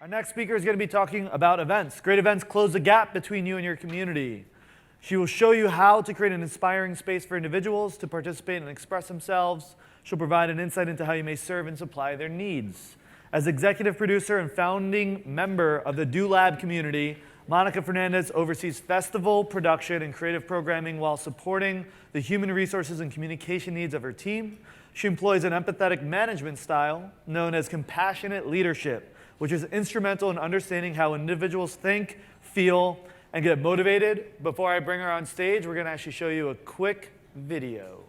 Our next speaker is going to be talking about events. Great events close the gap between you and your community. She will show you how to create an inspiring space for individuals to participate and express themselves. She'll provide an insight into how you may serve and supply their needs. As executive producer and founding member of the Do Lab community, Monica Fernandez oversees festival production and creative programming while supporting the human resources and communication needs of her team. She employs an empathetic management style known as compassionate leadership, which is instrumental in understanding how individuals think, feel, and get motivated. Before I bring her on stage, we're going to actually show you a quick video.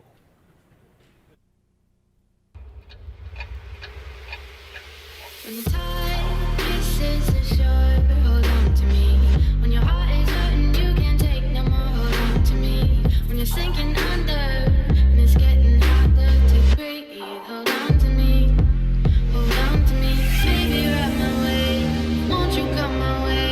When the tide kisses the shore, hold on to me. When your heart is hurting, you can't take no more, hold on to me. When you're sinking under, and it's getting harder to breathe, hold on to me, hold on to me. Baby, ride my way, won't you come my way,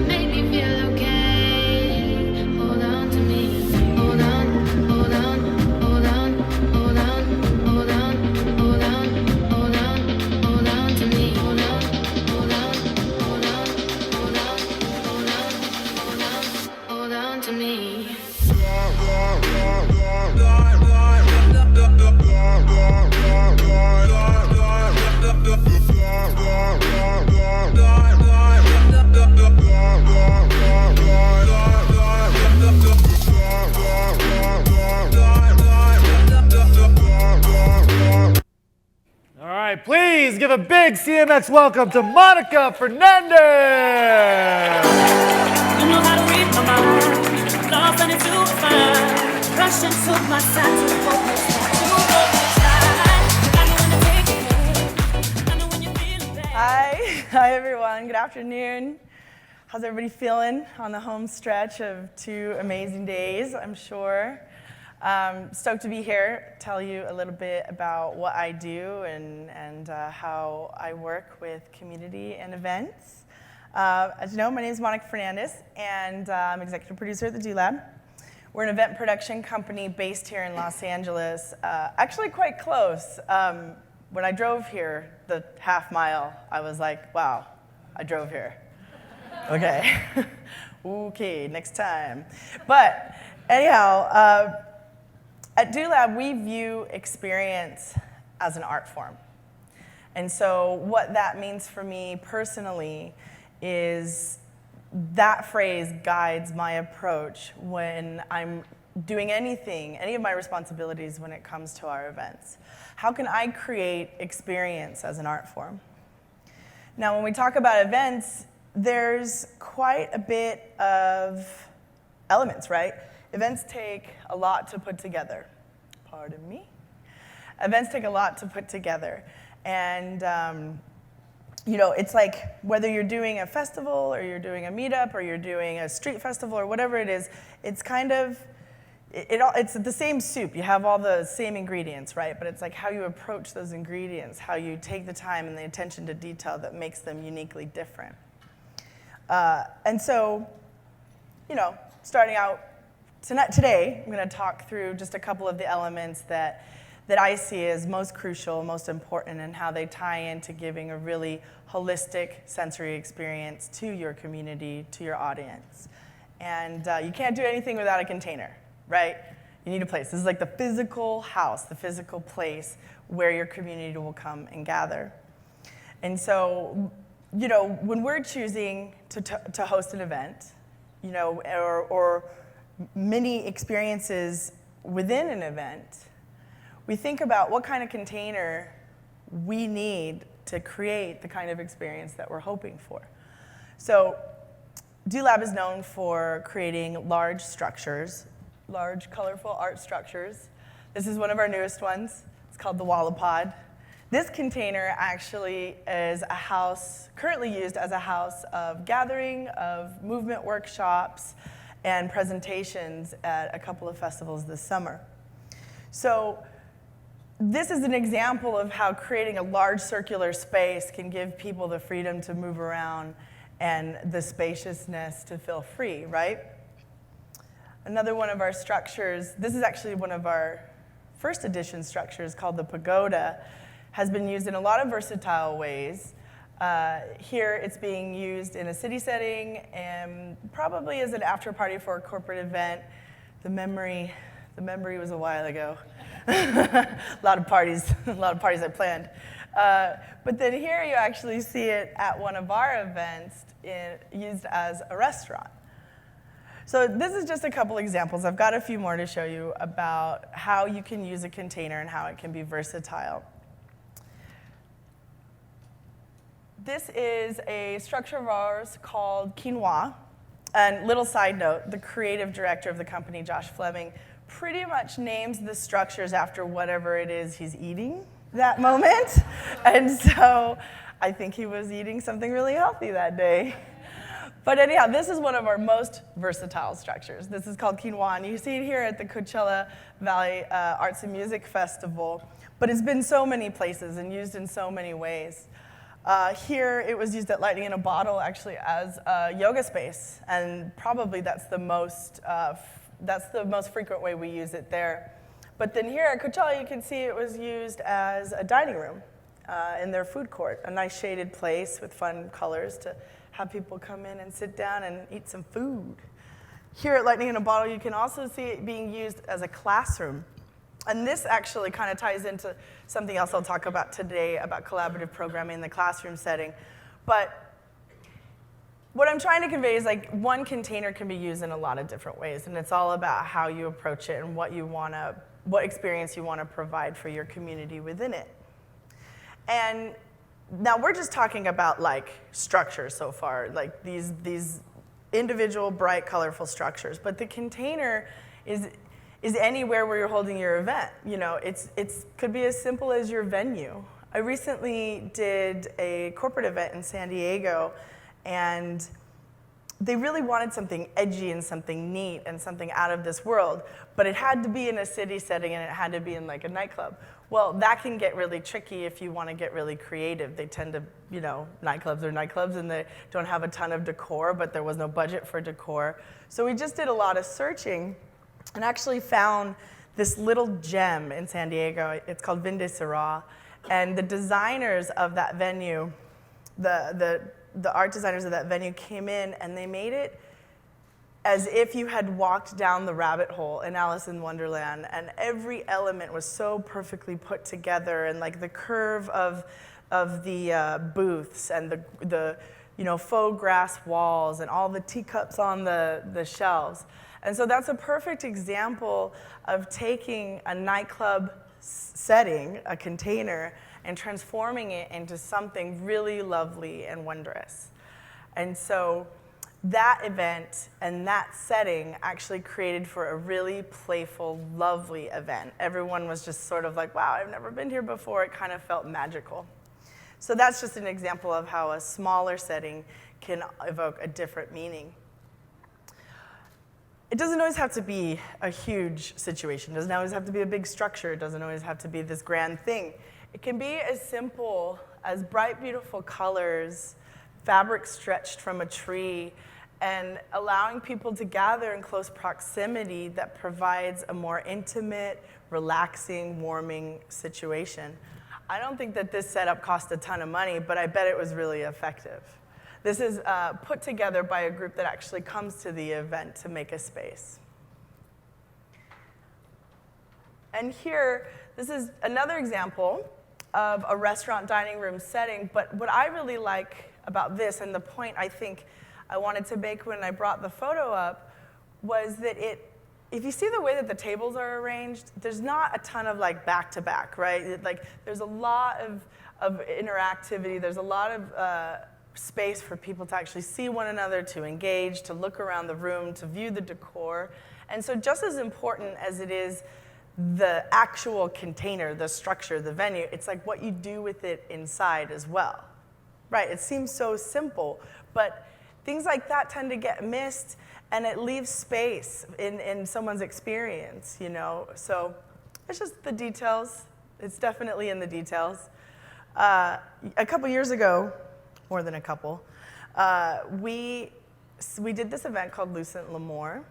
make me feel okay. Hold on to me, hold on, hold on, hold on, hold on, hold on, hold on, hold on, hold on to me. Hold on, hold on, hold on, hold on, hold on, hold on, hold on to me. All right, please give a big CMX welcome to Monica Fernandez. You know how to read my mind, lost and it's too fine. Rush into my side to focus, to I know when you're feeling bad. Hi everyone, good afternoon. How's everybody feeling on the home stretch of 2 amazing days, I'm sure. Stoked to be here, tell you a little bit about what I do and how I work with community and events. As you know, my name is Monica Fernandez, and I'm executive producer at the Do Lab. We're an event production company based here in Los Angeles, actually quite close. When I drove here, the half mile, I was like, wow, I drove here. Okay, okay, next time. But anyhow, at Do Lab, we view experience as an art form. And so what that means for me personally is that phrase guides my approach when I'm doing anything, any of my responsibilities when it comes to our events. How can I create experience as an art form? Now, when we talk about events, there's quite a bit of elements, right? Events take a lot to put together. Pardon me? Events take a lot to put together. And, it's like whether you're doing a festival or you're doing a meetup or you're doing a street festival or whatever it is, it's kind of, it's the same soup. You have all the same ingredients, right? But it's like how you approach those ingredients, how you take the time and the attention to detail that makes them uniquely different. And so, starting out today, I'm going to talk through just a couple of the elements that I see as most crucial, most important, and how they tie into giving a really holistic sensory experience to your community, to your audience. And you can't do anything without a container, right? You need a place. This is like the physical house, the physical place where your community will come and gather. And so, when we're choosing to host an event, or many experiences within an event, we think about what kind of container we need to create the kind of experience that we're hoping for. So Do Lab is known for creating large structures, large colorful art structures. This is one of our newest ones. It's called the Wallapod. This container actually is a house, currently used as a house of gathering, of movement workshops, and presentations at a couple of festivals this summer. So this is an example of how creating a large circular space can give people the freedom to move around and the spaciousness to feel free, right? Another one of our structures, this is actually one of our first edition structures called the Pagoda, has been used in a lot of versatile ways. Here it's being used in a city setting and probably as an after party for a corporate event. The memory was a while ago. a lot of parties I planned. But then here you actually see it at one of our events used as a restaurant. So this is just a couple examples. I've got a few more to show you about how you can use a container and how it can be versatile. This is a structure of ours called Quinoa. And little side note, the creative director of the company, Josh Fleming, pretty much names the structures after whatever it is he's eating that moment. And so I think he was eating something really healthy that day. But anyhow, this is one of our most versatile structures. This is called Quinoa, and you see it here at the Coachella Valley Arts and Music Festival. But it's been so many places and used in so many ways. Here, it was used at Lightning in a Bottle, actually, as a yoga space, and probably that's the most frequent way we use it there. But then here at Coachella, you can see it was used as a dining room in their food court, a nice shaded place with fun colors to have people come in and sit down and eat some food. Here at Lightning in a Bottle, you can also see it being used as a classroom. And this actually kind of ties into something else I'll talk about today about collaborative programming in the classroom setting. But what I'm trying to convey is like one container can be used in a lot of different ways, and it's all about how you approach it and what experience you want to provide for your community within it. And now we're just talking about like structures so far, like these individual bright, colorful structures. But the container is anywhere where you're holding your event. You know, it could be as simple as your venue. I recently did a corporate event in San Diego, and they really wanted something edgy and something neat and something out of this world, but it had to be in a city setting and it had to be in like a nightclub. Well, that can get really tricky if you want to get really creative. They tend to, you know, nightclubs are nightclubs and they don't have a ton of decor, but there was no budget for decor. So we just did a lot of searching and actually found this little gem in San Diego. It's called Vin de Syrah. And the designers of that venue, the art designers of that venue came in and they made it as if you had walked down the rabbit hole in Alice in Wonderland, and every element was so perfectly put together, and like the curve of the booths and the faux grass walls and all the teacups on the shelves. And so that's a perfect example of taking a nightclub setting, a container, and transforming it into something really lovely and wondrous. And so that event and that setting actually created for a really playful, lovely event. Everyone was just sort of like, wow, I've never been here before. It kind of felt magical. So that's just an example of how a smaller setting can evoke a different meaning. It doesn't always have to be a huge situation. It doesn't always have to be a big structure. It doesn't always have to be this grand thing. It can be as simple as bright, beautiful colors, fabric stretched from a tree, and allowing people to gather in close proximity that provides a more intimate, relaxing, warming situation. I don't think that this setup cost a ton of money, but I bet it was really effective. This is put together by a group that actually comes to the event to make a space. And here, this is another example of a restaurant dining room setting, but what I really like about this, and the point I think I wanted to make when I brought the photo up, was that if you see the way that the tables are arranged, there's not a ton of like back-to-back, right? Like there's a lot of interactivity, there's a lot of space for people to actually see one another, to engage, to look around the room, to view the decor. And so just as important as it is the actual container, the structure, the venue, it's like what you do with it inside as well. Right, it seems so simple, but things like that tend to get missed, and it leaves space in someone's experience, you know? So it's just the details. It's definitely in the details. A couple years ago, more than a couple, we did this event called Lucent L'Amour,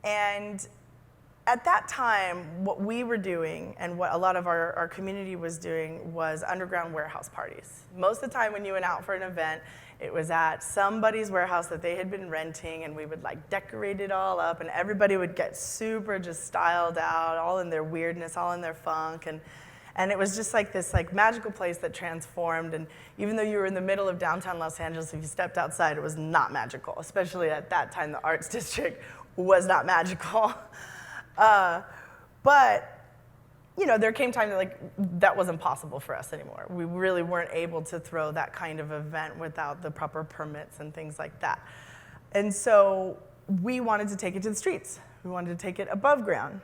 and at that time, what we were doing and what a lot of our community was doing was underground warehouse parties. Most of the time when you went out for an event, it was at somebody's warehouse that they had been renting, and we would like decorate it all up, and everybody would get super just styled out, all in their weirdness, all in their funk, and it was just like this like magical place that transformed. And even though you were in the middle of downtown Los Angeles, if you stepped outside, it was not magical. Especially at that time, the Arts District was not magical. But, you know, there came time that wasn't possible for us anymore. We really weren't able to throw that kind of event without the proper permits and things like that. And so we wanted to take it to the streets. We wanted to take it above ground.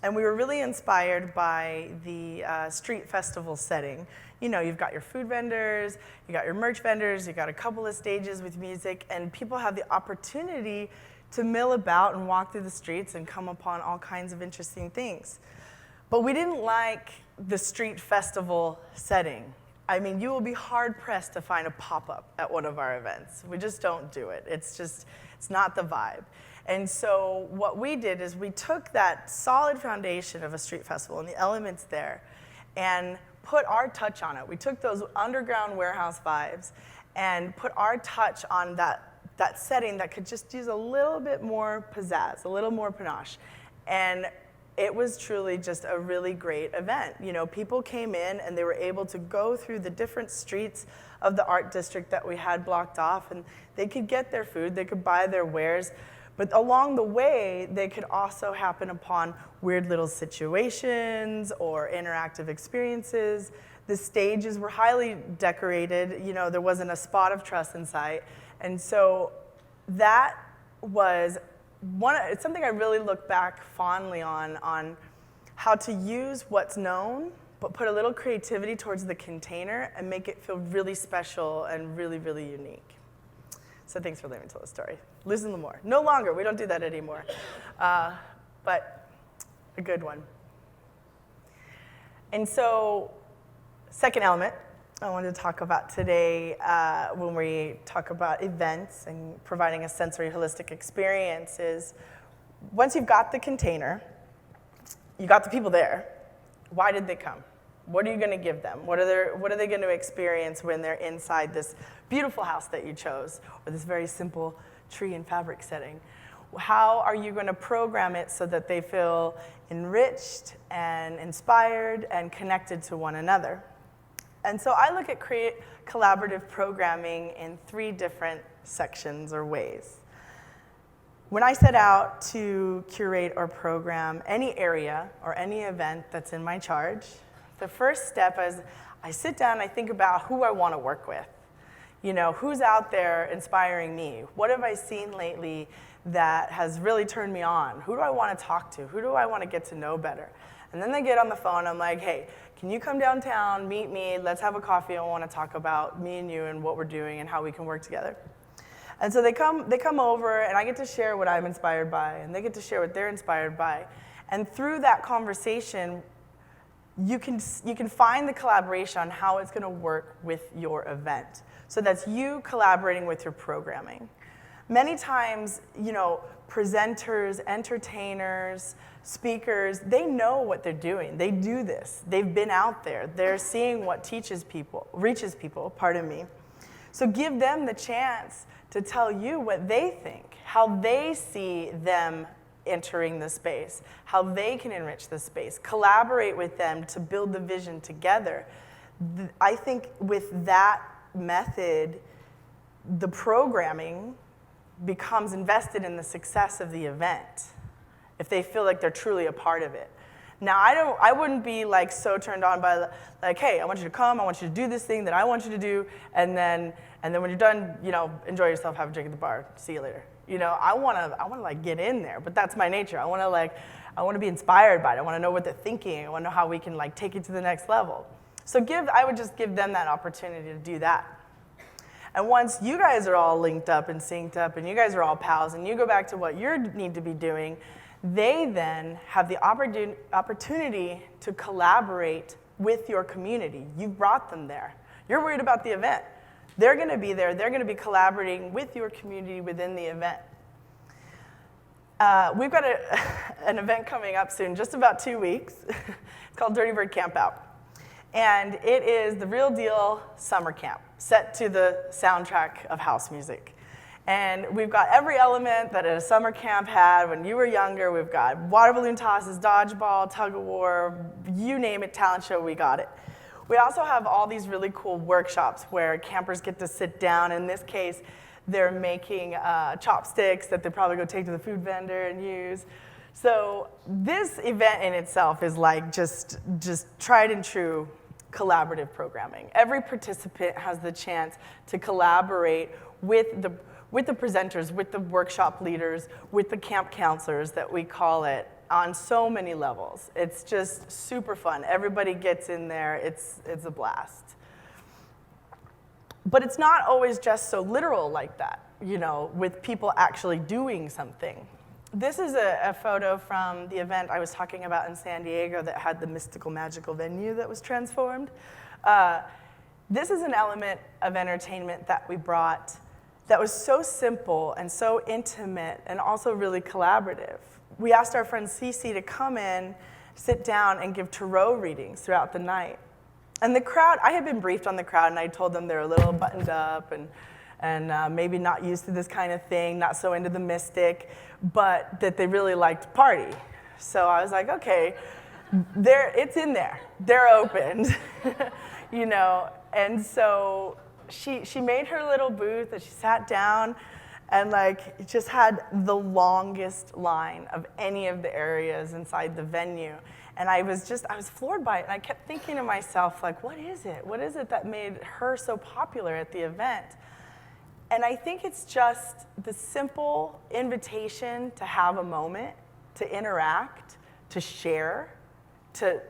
And we were really inspired by the street festival setting. You know, you've got your food vendors, you got your merch vendors, you got a couple of stages with music, and people have the opportunity to mill about and walk through the streets and come upon all kinds of interesting things. But we didn't like the street festival setting. I mean, you will be hard-pressed to find a pop-up at one of our events. We just don't do it. It's not the vibe. And so what we did is we took that solid foundation of a street festival and the elements there and put our touch on it. We took those underground warehouse vibes and put our touch on that setting that could just use a little bit more pizzazz, a little more panache. And it was truly just a really great event. You know, people came in and they were able to go through the different streets of the art district that we had blocked off, and they could get their food, they could buy their wares, but along the way, they could also happen upon weird little situations or interactive experiences. The stages were highly decorated. You know, there wasn't a spot of trust in sight. And so that was it's something I really look back fondly on how to use what's known, but put a little creativity towards the container and make it feel really special and really, really unique. So thanks for letting me tell the story. Listen more. No longer, we don't do that anymore. But a good one. And so, second element I wanted to talk about today when we talk about events and providing a sensory holistic experience is once you've got the container, you got the people there, why did they come? What are you going to give them? What are they going to experience when they're inside this beautiful house that you chose or this very simple tree and fabric setting? How are you going to program it so that they feel enriched and inspired and connected to one another? And so I look at collaborative programming in 3 different sections or ways. When I set out to curate or program any area or any event that's in my charge, the first step is I sit down and I think about who I want to work with. You know, who's out there inspiring me? What have I seen lately that has really turned me on? Who do I want to talk to? Who do I want to get to know better? And then they get on the phone, I'm like, hey, can you come downtown, meet me, let's have a coffee, I want to talk about me and you and what we're doing and how we can work together. And so they come over and I get to share what I'm inspired by and they get to share what they're inspired by. And through that conversation, you can find the collaboration on how it's going to work with your event. So that's you collaborating with your programming. Many times, you know, presenters, entertainers, speakers, they know what they're doing. They do this. They've been out there. They're seeing what reaches people, So give them the chance to tell you what they think, how they see them entering the space, how they can enrich the space. Collaborate with them to build the vision together. I think with that method, the programming becomes invested in the success of the event if they feel like they're truly a part of it. Now, I wouldn't be like so turned on by like, hey, I want you to come, I want you to do this thing that I want you to do, and then when you're done, you know, enjoy yourself, have a drink at the bar, see you later. You know, I wanna like get in there, but that's my nature. I wanna be inspired by it. I wanna know what they're thinking. I wanna know how we can like take it to the next level. So I would just give them that opportunity to do that. And once you guys are all linked up and synced up and you guys are all pals and you go back to what you need to be doing, they then have the opportunity to collaborate with your community. You've brought them there. You're worried about the event. They're going to be there. They're going to be collaborating with your community within the event. We've got an event coming up soon, just about 2 weeks. It's called Dirty Bird Camp Out. And it is the real deal summer camp, set to the soundtrack of house music. And we've got every element that a summer camp had when you were younger. We've got water balloon tosses, dodgeball, tug of war, you name it, talent show, we got it. We also have all these really cool workshops where campers get to sit down. In this case, they're making chopsticks that they probably go take to the food vendor and use. So this event in itself is like just tried and true collaborative programming. Every participant has the chance to collaborate with the presenters, with the workshop leaders, with the camp counselors that we call it, on so many levels. It's just super fun. Everybody gets in there. It's a blast. But it's not always just so literal like that, you know, with people actually doing something. This is a photo from the event I was talking about in San Diego that had the mystical, magical venue that was transformed. This is an element of entertainment that we brought that was so simple and so intimate and also really collaborative. We asked our friend Cece to come in, sit down, and give tarot readings throughout the night. And the crowd, I had been briefed on the crowd, and I told them they're a little buttoned up and maybe not used to this kind of thing, not so into the mystic, but that they really liked to party. So I was like, okay, it's in there. They're opened, you know. And so she made her little booth, and she sat down, and like just had the longest line of any of the areas inside the venue. And I was floored by it. And I kept thinking to myself, like, what is it? What is it that made her so popular at the event? And I think it's just the simple invitation to have a moment, to interact, to share, to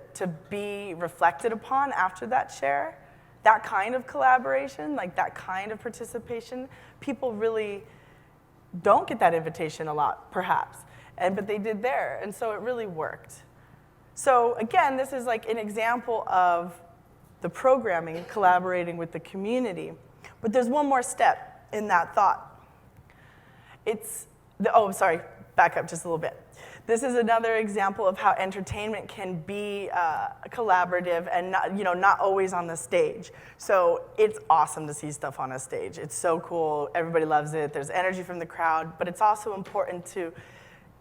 be reflected upon after that share. That kind of collaboration, like that kind of participation, people really don't get that invitation a lot, perhaps. But they did there, and so it really worked. So again, this is like an example of the programming collaborating with the community. But there's one more step in that thought. Back up just a little bit. This is another example of how entertainment can be collaborative and not always on the stage. So it's awesome to see stuff on a stage. It's so cool. Everybody loves it. There's energy from the crowd. But it's also important to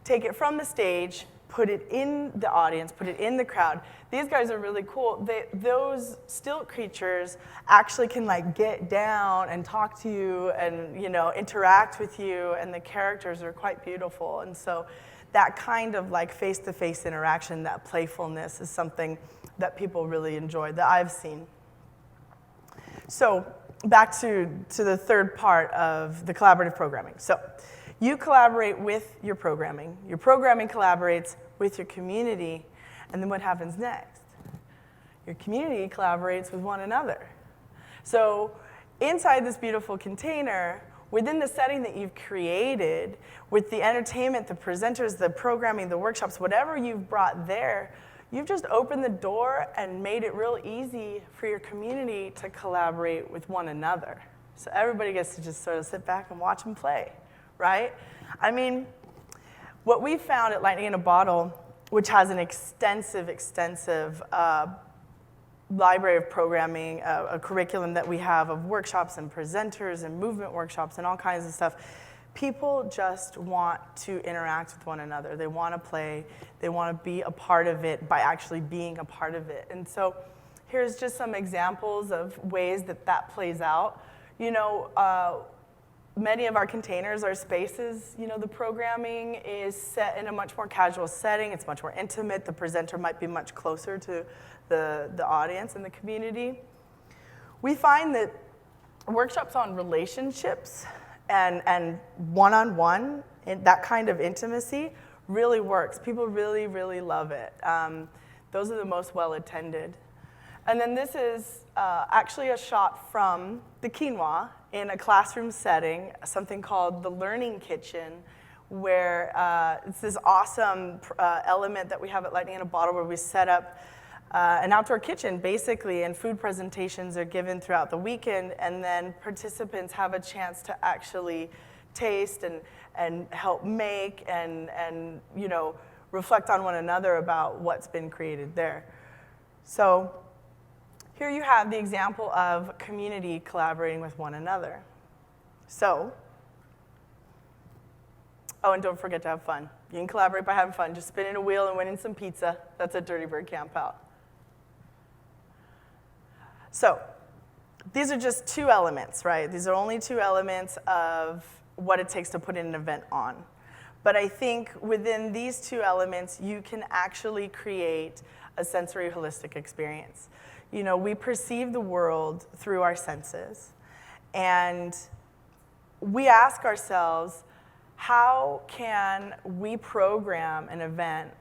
take it from the stage, put it in the audience, put it in the crowd. These guys are really cool. Those stilt creatures actually can like get down and talk to you and interact with you, and the characters are quite beautiful. And so that kind of like face-to-face interaction, that playfulness is something that people really enjoy, that I've seen. So back to the third part of the collaborative programming. So you collaborate with your programming collaborates with your community, and then what happens next? Your community collaborates with one another. So inside this beautiful container, within the setting that you've created, with the entertainment, the presenters, the programming, the workshops, whatever you've brought there, you've just opened the door and made it real easy for your community to collaborate with one another. So everybody gets to just sort of sit back and watch them play, right? I mean, what we found at Lightning in a Bottle, which has an extensive library of programming, a curriculum that we have of workshops and presenters and movement workshops and all kinds of stuff. People just want to interact with one another. They want to play. They want to be a part of it by actually being a part of it. And so here's just some examples of ways that plays out. Many of our containers, our spaces, the programming is set in a much more casual setting. It's much more intimate. The presenter might be much closer to the audience and the community. We find that workshops on relationships and one-on-one, that kind of intimacy really works. People really, really love it. Those are the most well-attended. And then this is actually a shot from the quinoa in a classroom setting, something called the Learning Kitchen, where it's this awesome element that we have at Lightning in a Bottle where we set up an outdoor kitchen, basically, and food presentations are given throughout the weekend, and then participants have a chance to actually taste and help make and reflect on one another about what's been created there. So here you have the example of community collaborating with one another. So, oh, and don't forget to have fun. You can collaborate by having fun. Just spinning a wheel and winning some pizza. That's a Dirty Bird camp out. So, these are just two elements, right? These are only two elements of what it takes to put an event on. But I think within these two elements, you can actually create a sensory holistic experience. We perceive the world through our senses. And we ask ourselves, how can we program an event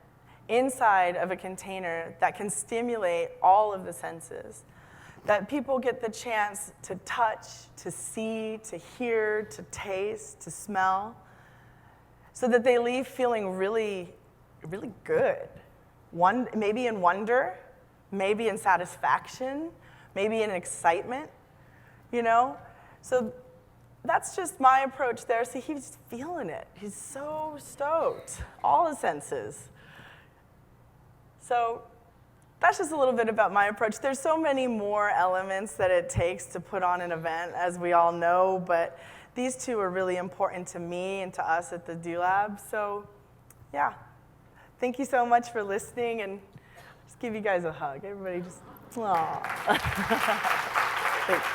inside of a container that can stimulate all of the senses? That people get the chance to touch, to see, to hear, to taste, to smell, so that they leave feeling really, really good. Maybe in wonder, maybe in satisfaction, maybe in excitement, So that's just my approach there. See, he's feeling it. He's so stoked. All his senses. So that's just a little bit about my approach. There's so many more elements that it takes to put on an event, as we all know, but these two are really important to me and to us at the Do Lab. So, yeah. Thank you so much for listening, and just give you guys a hug. Everybody just, aww. Thanks.